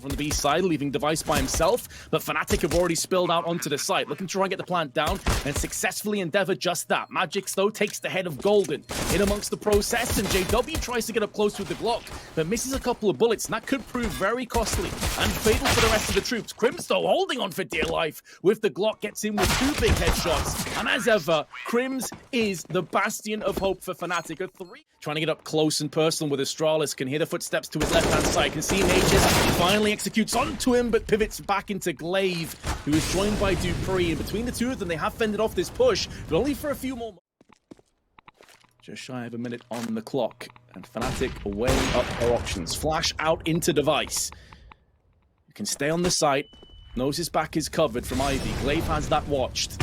over on the B side, leaving Device by himself, but fnatic have already spilled out onto the site, looking to try and get the plant down, and successfully endeavor just that. Magix, though, takes the head of Golden in amongst the process, and JW tries to get up close with the Glock, but misses a couple of bullets, and that could prove very costly and fatal for the rest of the troops. Crims, though, holding on for dear life with the Glock, gets in with 2 big headshots, and as ever, Crims is the bastion of hope for fnatic. A 3, trying to get up close and personal with Astralis, can hear the footsteps to his left-hand side, can see Mages, finally executes onto him, but pivots back into Glaive, who is joined by Dupree, and between the two of them, they have fended off this push, but only for a few more. Just shy of a minute on the clock, and fnatic are weighing up their options. Flash out into Device. You can stay on the site, knows his back is covered from Ivy. Glaive has that watched.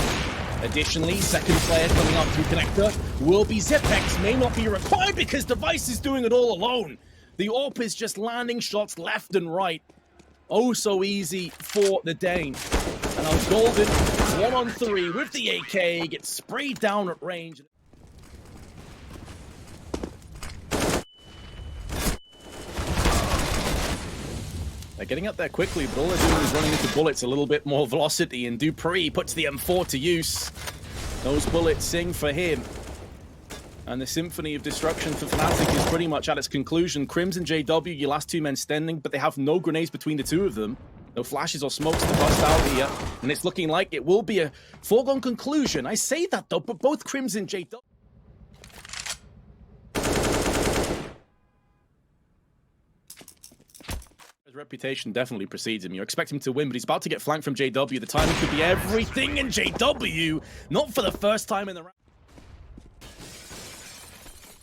Additionally, second player coming up through connector will be Zipex, may not be required because Device is doing it all alone. The AWP is just landing shots left and right. Oh, so easy for the Dane. And now Golden, 1-on-3 with the AK, gets sprayed down at range. They're getting up there quickly, but all they're doing is running into bullets, a little bit more velocity, and Dupree puts the M4 to use. Those bullets sing for him. And the symphony of destruction for fnatic is pretty much at its conclusion. Crims and JW, your last 2 men standing, but they have no grenades between the two of them. No flashes or smokes to bust out here, and it's looking like it will be a foregone conclusion. I say that though, but both Crims and JW... His reputation definitely precedes him. You expect him to win, but he's about to get flanked from JW. The timing could be everything, and JW, not for the first time in the round.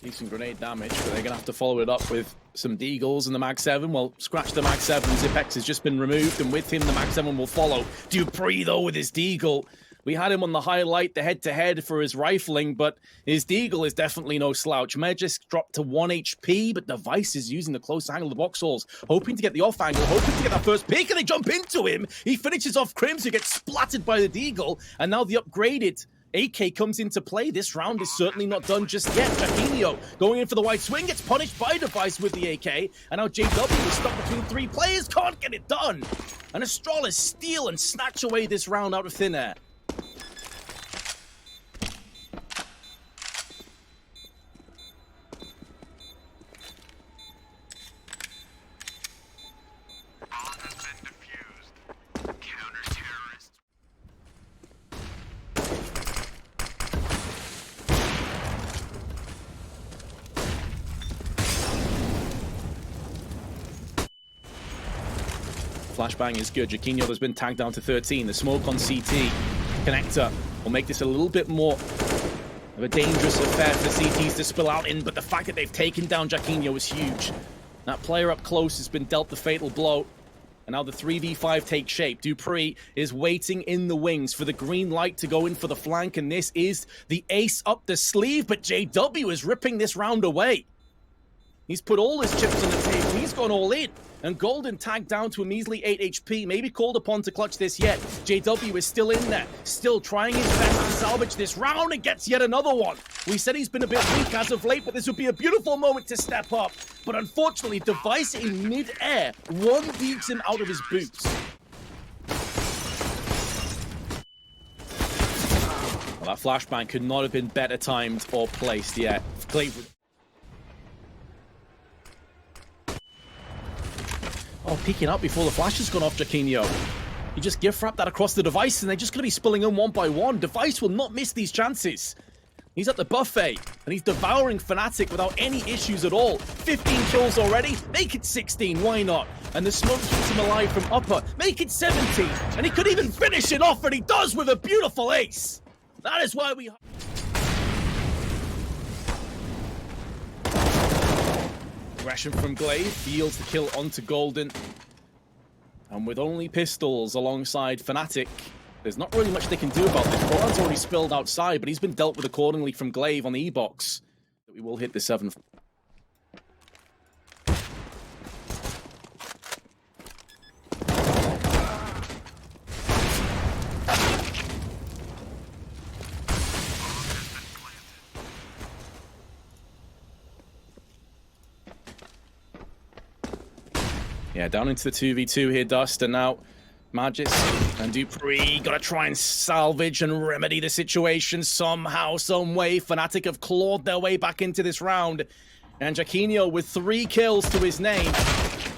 Decent grenade damage, but they're going to have to follow it up with some Deagles and the Mag 7. Well, scratch the Mag 7. Zipex has just been removed, and with him, the Mag 7 will follow. Dupree, though, with his Deagle. We had him on the highlight, the head-to-head for his rifling, but his Deagle is definitely no slouch. Magisk dropped to 1 HP, but Device is using the close angle of the box holes, hoping to get the off angle, hoping to get that first pick, and they jump into him. He finishes off Crims, who gets splattered by the Deagle, and now the upgraded AK comes into play. This round is certainly not done just yet. Jaquinho going in for the white swing, gets punished by Device with the AK, and now JW is stuck between 3 players, can't get it done. And Astralis steal and snatch away this round out of thin air. Flashbang is good. Jaquinho has been tagged down to 13. The smoke on CT. Connector will make this a little bit more of a dangerous affair for CTs to spill out in, but the fact that they've taken down Jaquinho is huge. That player up close has been dealt the fatal blow, and now the 3v5 takes shape. Dupree is waiting in the wings for the green light to go in for the flank, and this is the ace up the sleeve, but JW is ripping this round away. He's put all his chips on the table. He's gone all in. And Golden tagged down to a measly 8 HP. Maybe called upon to clutch this yet. JW is still in there. Still trying his best to salvage this round and gets yet another one. We said he's been a bit weak as of late, but this would be a beautiful moment to step up. But unfortunately, Device in mid-air one-beats him out of his boots. Well, that flashbang could not have been better timed or placed yet. Oh, peeking up before the flash has gone off Jaquinho. You just gift wrap that across the Device, and they're just going to be spilling in one by one. Device will not miss these chances. He's at the buffet, and he's devouring fnatic without any issues at all. 15 kills already, make it 16, why not? And the smoke keeps him alive from upper, make it 17. And he could even finish it off, and he does with a beautiful ace. That is why we... Aggression from Glaive yields the kill onto Golden. And with only pistols alongside fnatic, there's not really much they can do about this. Boran's already spilled outside, but he's been dealt with accordingly from Glaive on the E-box. We will hit the 7. Yeah, down into the 2v2 here, Dust, and now Magis and Dupree gotta try and salvage and remedy the situation somehow, some way. Fnatic have clawed their way back into this round, and Jaquinho with 3 kills to his name.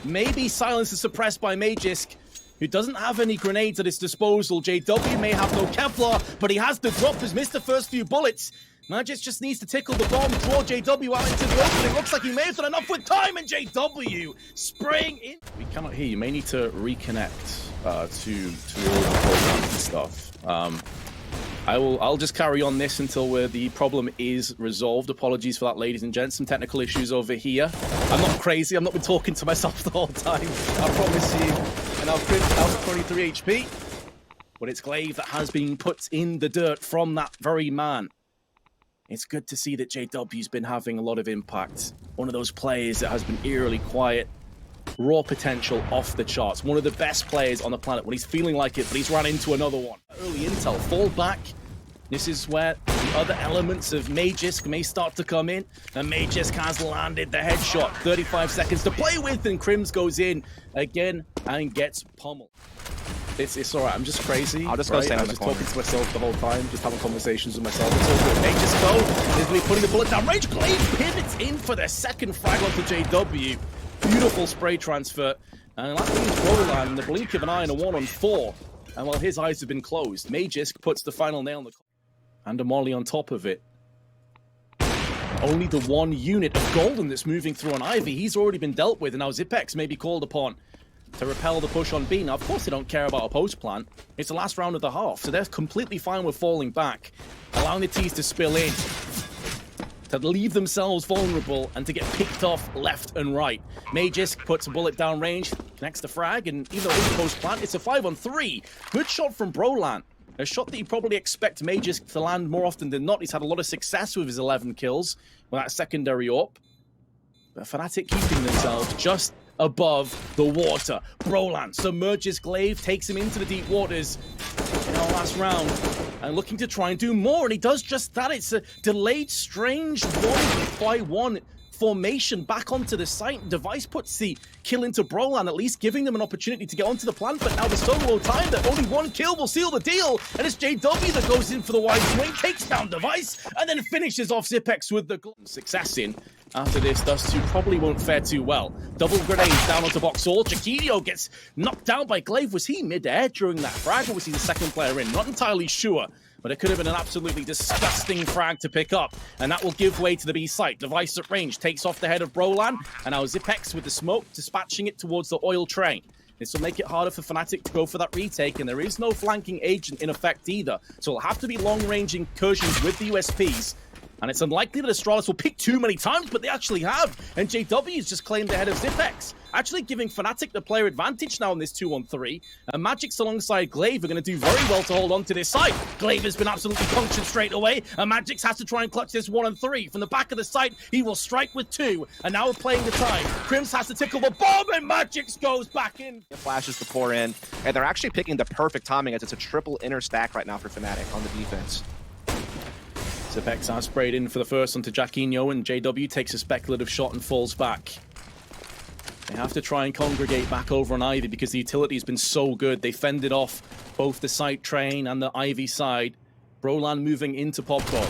Maybe silence is suppressed by Magisk, who doesn't have any grenades at his disposal. JW may have no Kevlar, but he has the drop, has missed the first few bullets. Magis just needs to tickle the bomb, draw JW out into the opening. Looks like he may have done enough with time, and JW spraying in. We cannot hear you. May need to reconnect to all the programs and stuff. I'll just carry on this until the problem is resolved. Apologies for that, ladies and gents. Some technical issues over here. I'm not crazy. I've not been talking to myself the whole time. I promise you. And I'll print out 23 HP. But it's Glaive that has been put in the dirt from that very man. It's good to see that JW's been having a lot of impact. One of those players that has been eerily quiet. Raw potential off the charts. One of the best players on the planet when he's feeling like it, but he's run into another one. Early intel, fall back. This is where the other elements of Magisk may start to come in. And Magisk has landed the headshot. 35 seconds to play with, and Crims goes in again and gets pummeled. It's all right. I'm just crazy. I'll just go stand on the corner. I'm just talking to myself the whole time, just having conversations with myself. It's all good. Magisk go. Is going to be putting the bullet down range. Glaive pivots in for their second frag onto JW. Beautiful spray transfer. And that leaves Roland in the blink of an eye in a 1-on-4. And while his eyes have been closed, Magisk puts the final nail in the... And a molly on top of it. Only the one unit of Golden that's moving through on Ivy. He's already been dealt with, and now Zipex may be called upon to repel the push on B. Now, of course, they don't care about a post plan. It's the last round of the half, so they're completely fine with falling back, allowing the T's to spill in, to leave themselves vulnerable and to get picked off left and right. Magisk puts a bullet down range, connects the frag, and even though it's a post plant, it's a 5-on-3. Good shot from Brolan. A shot that you probably expect Magisk to land more often than not. He's had a lot of success with his 11 kills with that secondary AWP. But Fnatic keeping themselves just above the water. Brolan submerges Glaive, takes him into the deep waters in our last round, and looking to try and do more, and he does just that. It's a delayed, strange 1-by-1 formation back onto the site. Device puts the kill into Brolan, at least giving them an opportunity to get onto the plant, but now there's so low time that only one kill will seal the deal, and it's JW that goes in for the wide swing, takes down Device, and then finishes off Zipex with the success in. After this, Dust 2 probably won't fare too well. Double grenades down onto Boxall. Jaquinho gets knocked down by Glaive. Was he mid-air during that frag, or was he the second player in? Not entirely sure, but it could have been an absolutely disgusting frag to pick up, and that will give way to the B site. Device at range takes off the head of Brolan, and now Zipex with the smoke, dispatching it towards the oil train. This will make it harder for Fnatic to go for that retake, and there is no flanking agent in effect either, so it'll have to be long-range incursions with the USPs. And it's unlikely that Astralis will pick too many times, but they actually have. And JW's just claimed the head of Zipex, actually giving Fnatic the player advantage now in this 2-on-3. And Magic's alongside Glaive are going to do very well to hold on to this site. Glaive has been absolutely punctured straight away, and Magix has to try and clutch this 1-on-3. From the back of the site, he will strike with 2. And now we're playing the time. Crims has to tickle the bomb, and Magix goes back in. Flashes to pour in, and they're actually picking the perfect timing as it's a triple inner stack right now for Fnatic on the defense. Zipex has sprayed in for the first onto Jaquinho, and JW takes a speculative shot and falls back. They have to try and congregate back over on Ivy because the utility has been so good. They fended off both the site train and the Ivy side. Brolan moving into Popcorn.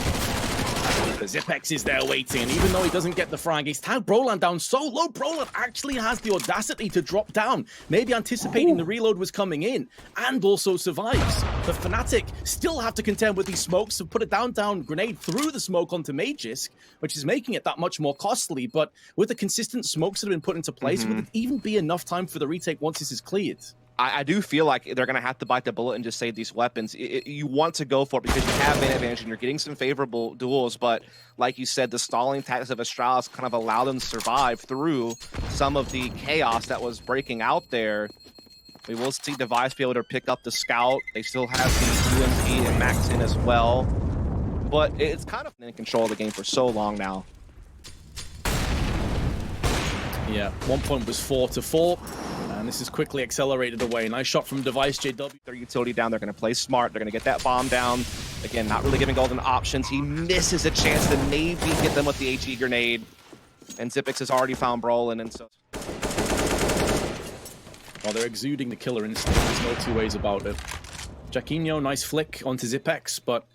The Zipex is there waiting, and even though he doesn't get the frag, he's tagged Brolan down so low. Brolan actually has the audacity to drop down, maybe anticipating the reload was coming in, and also survives. But Fnatic still have to contend with these smokes, so put a down grenade through the smoke onto Magisk, which is making it that much more costly. But with the consistent smokes that have been put into place, would it even be enough time for the retake once this is cleared? I do feel like they're going to have to bite the bullet and just save these weapons. You want to go for it because you have an advantage and you're getting some favorable duels, but like you said, the stalling tactics of Astralis kind of allow them to survive through some of the chaos that was breaking out there. We will see Device be able to pick up the Scout. They still have the UMP and Max in as well, but it's kind of in control of the game for so long now. Yeah, 1 point was 4-4. And this is quickly accelerated away. Nice shot from Device. JW. Their utility down. They're going to play smart. They're going to get that bomb down. Again, not really giving Golden options. He misses a chance to maybe get them with the HE grenade. And Zipex has already found Brolan. And so Oh, they're exuding the killer instinct. There's no two ways about it. Jaquinho, nice flick onto Zipex, but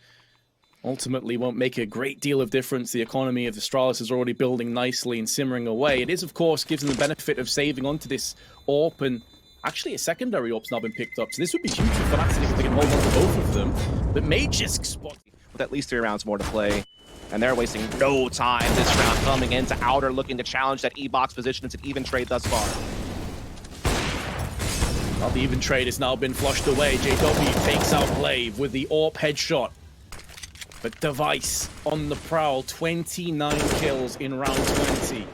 ultimately won't make a great deal of difference. The economy of Astralis is already building nicely and simmering away. It is, of course, gives them the benefit of saving onto this AWP, and actually a secondary AWP's now been picked up. So this would be huge for Fnatic if they can hold on to both of them. But Magisk spot with at least 3 rounds more to play. And they're wasting no time this round coming into Outer, looking to challenge that E-box position. It's an even trade thus far. Well, the even trade has now been flushed away. JW takes out Glaive with the AWP headshot. But Device on the prowl, 29 kills in round 20.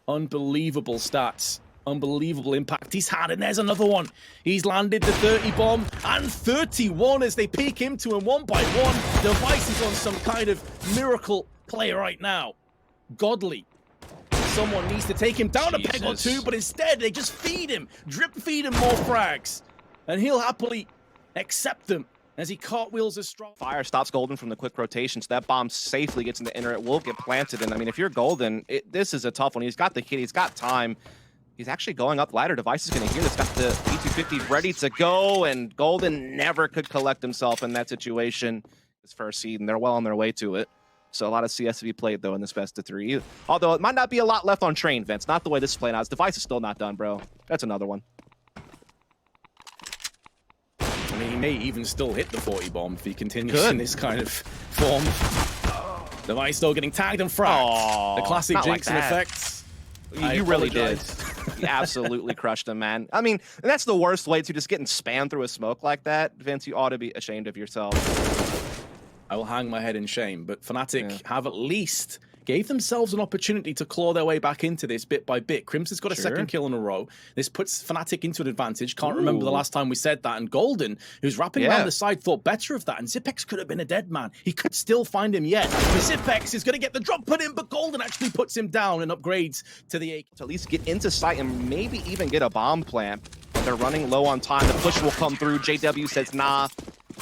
Unbelievable stats. Unbelievable impact he's had, and there's another one. He's landed the 30 bomb and 31 as they peek him to him one by one. Device is on some kind of miracle play right now. Godly. Someone needs to take him down a peg or two, but instead they just feed him, drip feed him more frags, and he'll happily accept them as he cartwheels as strong. Fire stops Golden from the quick rotation, so that bomb safely gets in the inner. It will get planted, and I mean, if you're Golden, this is a tough one. He's got the kid, he's got time. He's actually going up ladder. Device is going to hear this. Got the P250 ready to go, and Golden never could collect himself in that situation. His first seed, and they're well on their way to it. So a lot of CS to be played, though, in this best of 3. Although it might not be a lot left on train, Vince. Not the way this is playing out. His Device is still not done, bro. That's another one. I mean, he may even still hit the 40 bomb if he continues in this kind of form. Device, though, getting tagged and fragged. The classic jinx and effects. You really did. You absolutely crushed him, man. I mean, and that's the worst way to just getting spammed through a smoke like that. Vince, you ought to be ashamed of yourself. I will hang my head in shame, but Fnatic have at least gave themselves an opportunity to claw their way back into this bit by bit. Crimson's got a second kill in a row. This puts Fnatic into an advantage. Can't remember the last time we said that. And Golden, who's wrapping around the side, thought better of that. And Zipex could have been a dead man. He could still find him yet. But Zipex is going to get the drop put in, but Golden actually puts him down and upgrades to the A. To at least get into sight and maybe even get a bomb plant. But they're running low on time. The push will come through. JW says nah.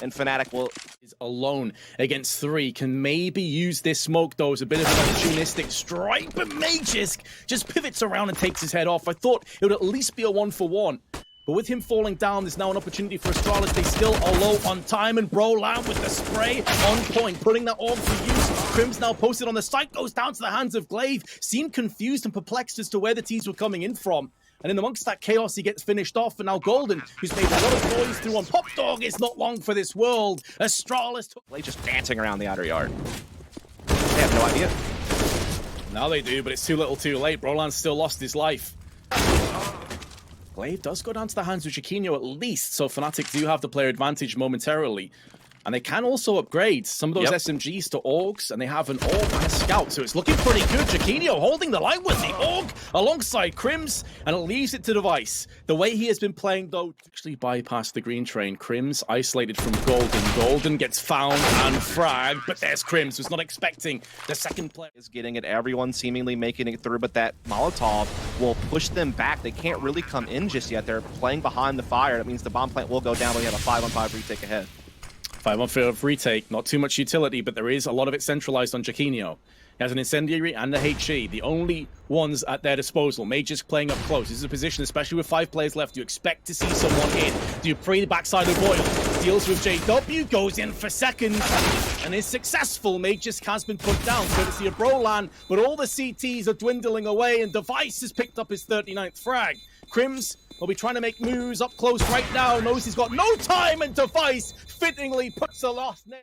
And Fnatic will is alone against 3. Can maybe use this smoke though as a bit of an opportunistic strike, but Magisk just pivots around and takes his head off. I thought it would at least be a 1-for-1. But with him falling down, there's now an opportunity for Astralis. They still are low on time, and Brolan with the spray on point, putting that orb to use. Crim's now posted on the site, goes down to the hands of Glaive. Seemed confused and perplexed as to where the T's were coming in from. And in amongst that chaos, he gets finished off. And now Golden, who's made a lot of noise through on Pop Dog, it's not long for this world. Astralis just dancing around the outer yard. They have no idea. Now they do, but it's too little too late. Brolan's still lost his life. Glaive does go down to the hands of Jaquinho at least, so Fnatic do have the player advantage momentarily. And they can also upgrade some of those SMGs to AUGs, and they have an AUG and a Scout, so it's looking pretty good. Jaquinho holding the line with the AUG alongside Crims, and it leaves it to Device. The way he has been playing, though, actually bypassed the green train. Crims isolated from Golden. Golden gets found and fragged, but there's Crims, who's not expecting the second player. Is getting it, everyone seemingly making it through, but that Molotov will push them back. They can't really come in just yet. They're playing behind the fire. That means the bomb plant will go down, but we have a 5-on-5 retake ahead. 5-on-5 retake, not too much utility, but there is a lot of it centralized on Jaquinho. He has an Incendiary and a HE, the only ones at their disposal. Magisk playing up close. This is a position, especially with 5 players left, you expect to see someone in. Dupree, the backside of Boyle, deals with JW, goes in for second, and is successful. Magisk has been put down, courtesy of Brolan, but all the CTs are dwindling away, and Device has picked up his 39th frag. Crims will be trying to make moves up close right now, knows he's got no time, and Device fittingly puts the last net.